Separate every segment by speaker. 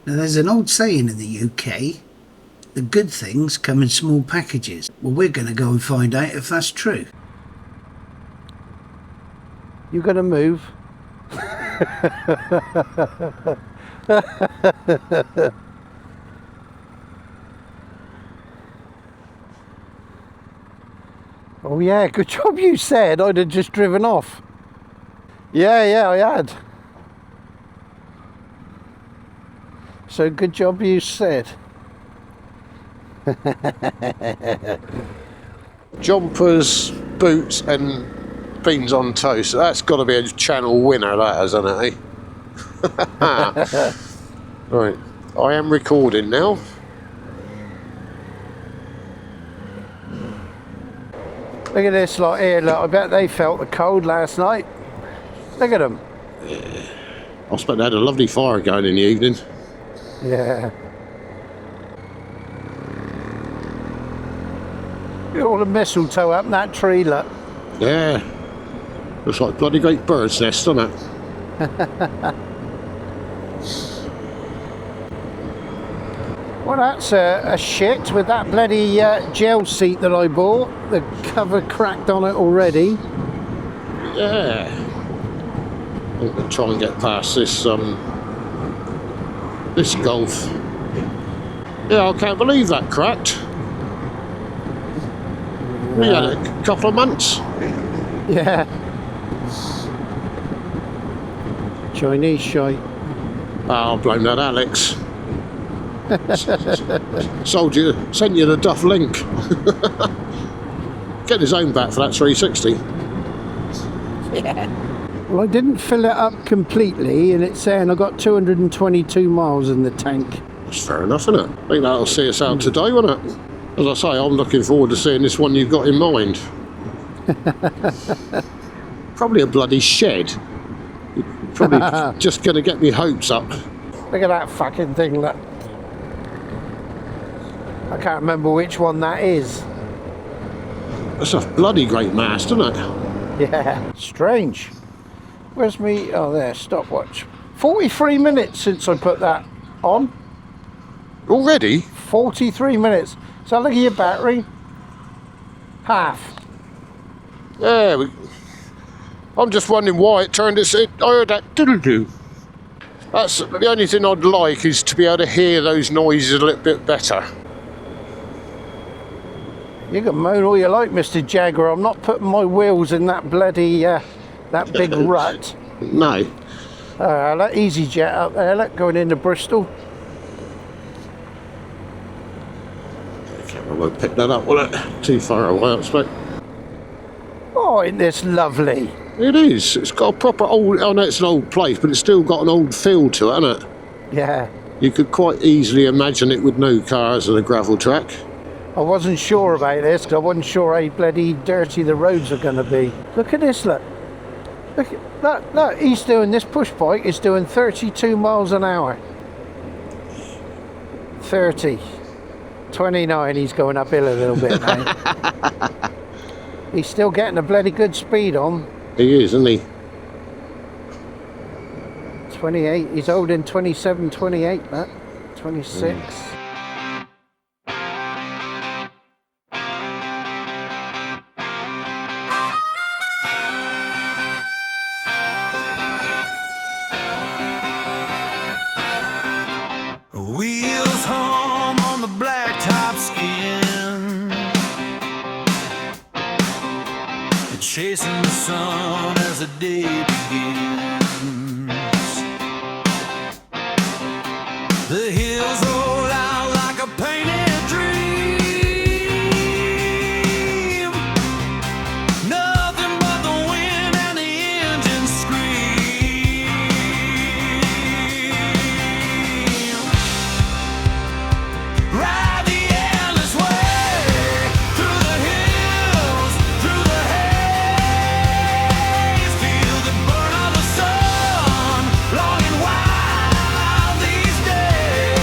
Speaker 1: Now there's an old saying in the UK, the good things come in small packages. Well, we're going to go and find out if that's true. You going to move? Oh yeah, good job you said. I'd have just driven off. Yeah, I had. So good job you said.
Speaker 2: Jumpers, boots and beans on toast. That's got to be a channel winner, that hasn't it, eh? Right, I am recording now.
Speaker 1: Look at this lot here, look, I bet they felt the cold last night. Look at them.
Speaker 2: Yeah. I expect they had a lovely fire going in the evening.
Speaker 1: Yeah. Look at all the mistletoe up in that tree, look.
Speaker 2: Yeah. Looks like a bloody great bird's nest, doesn't it?
Speaker 1: Well, that's a shit with that bloody gel seat that I bought. The cover cracked on it already.
Speaker 2: Yeah. I'm going to try and get past this this Golf. Yeah, I can't believe that cracked. We had it a couple of months.
Speaker 1: Yeah. Chinese shite.
Speaker 2: Oh, blame that Alex. Sent you the Duff link. Get his own back for that 360.
Speaker 1: Yeah. Well, I didn't fill it up completely, and it's saying I got 222 miles in the tank.
Speaker 2: That's fair enough, isn't it? I think that'll see us out today, won't it? As I say, I'm looking forward to seeing this one you've got in mind. Probably a bloody shed. Probably just going to get me hopes up.
Speaker 1: Look at that fucking thing, look. I can't remember which one that is.
Speaker 2: That's a bloody great mast, isn't it?
Speaker 1: Yeah, strange. Where's me? Oh, there, stopwatch. 43 minutes since I put that on.
Speaker 2: Already?
Speaker 1: 43 minutes. So look at your battery. Half.
Speaker 2: Yeah, I'm just wondering why it turned its... I heard that diddle-doo. That's the only thing I'd like, is to be able to hear those noises a little bit better.
Speaker 1: You can moan all you like, Mr. Jagger. I'm not putting my wheels in that bloody, that big rut.
Speaker 2: No.
Speaker 1: That EasyJet up there, look, going into Bristol.
Speaker 2: The camera won't pick that up, will it? Too far away, I expect.
Speaker 1: Oh, isn't this lovely?
Speaker 2: It is. It's got a proper old... I know it's an old place, but it's still got an old feel to it, hasn't it?
Speaker 1: Yeah.
Speaker 2: You could quite easily imagine it with no cars and a gravel track.
Speaker 1: I wasn't sure about this because I wasn't sure how bloody dirty the roads are going to be. Look at this, look. Look, he's doing this push bike is doing 32 miles an hour. 30. 29, he's going uphill a little bit now. He's still getting a bloody good speed on.
Speaker 2: He is, isn't he?
Speaker 1: 28, he's holding 27, 28, that. 26.
Speaker 3: Wheels hum on the blacktop skin, chasing the sun as the day begins. The hills roll out like a painted dream. Nothing but the wind and the engine scream. Ride the endless way through the hills, through the haze. Feel the burn of the sun, long and wild these days.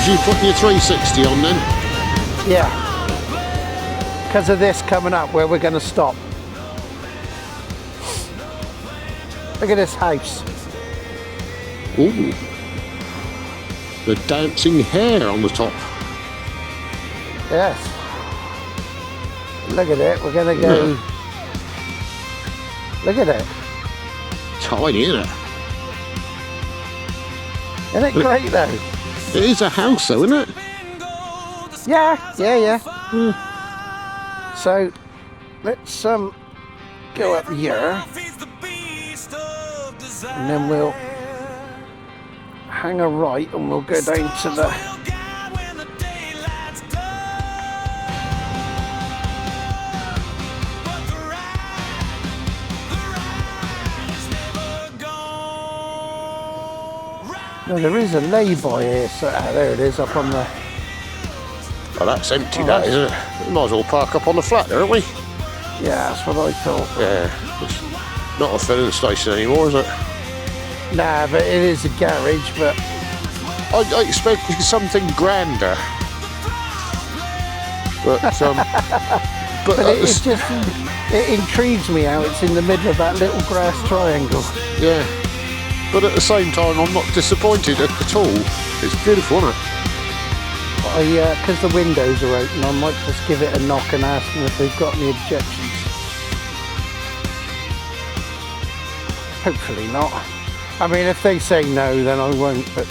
Speaker 2: was you putting your 360 on then?
Speaker 1: Yeah. Because of this coming up where we're going to stop. Look at this house.
Speaker 2: Ooh. The dancing hare on the top.
Speaker 1: Yes. Look at it. We're going to go.
Speaker 2: Yeah.
Speaker 1: Look at it.
Speaker 2: Tiny, isn't it?
Speaker 1: Isn't it great though?
Speaker 2: It is a house though, isn't it?
Speaker 1: Yeah. So let's go up here and then we'll hang a right and we'll go down to the no, there is a lay-by here, so there it is up on the
Speaker 2: Oh, that's empty, that, isn't it? We might as well park up on the flat there, aren't we?
Speaker 1: yeah, that's what I thought.
Speaker 2: Yeah. It's not a filling station anymore, is it?
Speaker 1: Nah, but it is a garage, but
Speaker 2: I expected something grander. But
Speaker 1: it intrigues me how it's in the middle of that little grass triangle.
Speaker 2: yeah. But at the same time, I'm not disappointed at all. It's beautiful, isn't it?
Speaker 1: Because the windows are open, I might just give it a knock and ask them if they've got any objections. Hopefully not. I mean, if they say no, then I won't, but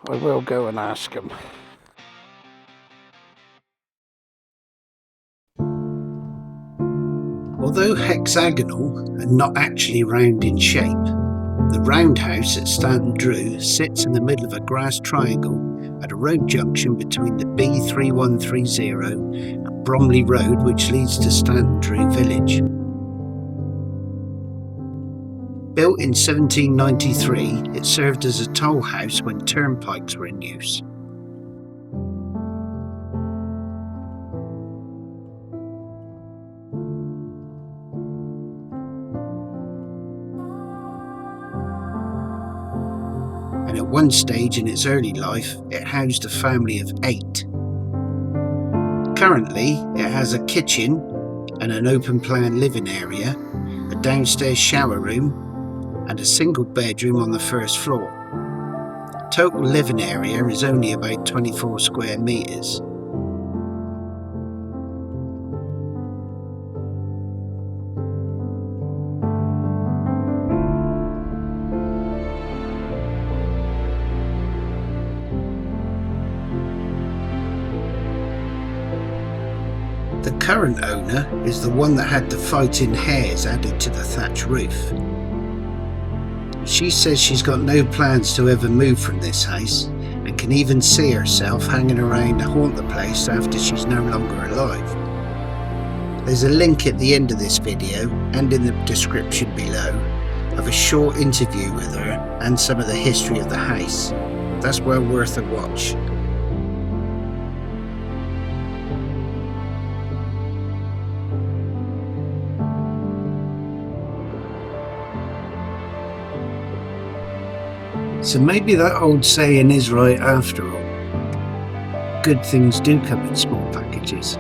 Speaker 1: I will go and ask them.
Speaker 4: Although hexagonal and not actually round in shape, the roundhouse at Stanton Drew sits in the middle of a grass triangle at a road junction between the B3130 and Bromley Road, which leads to Stanton Drew village. Built in 1793, it served as a toll house when turnpikes were in use. And at one stage in its early life, it housed a family of 8. Currently, it has a kitchen and an open-plan living area, a downstairs shower room, and a single bedroom on the first floor. Total living area is only about 24 square metres. The current owner is the one that had the fighting hares added to the thatch roof. She says she's got no plans to ever move from this house and can even see herself hanging around to haunt the place after she's no longer alive. There's a link at the end of this video and in the description below of a short interview with her and some of the history of the house. That's well worth a watch. So maybe that old saying is right after all. Good things do come in small packages.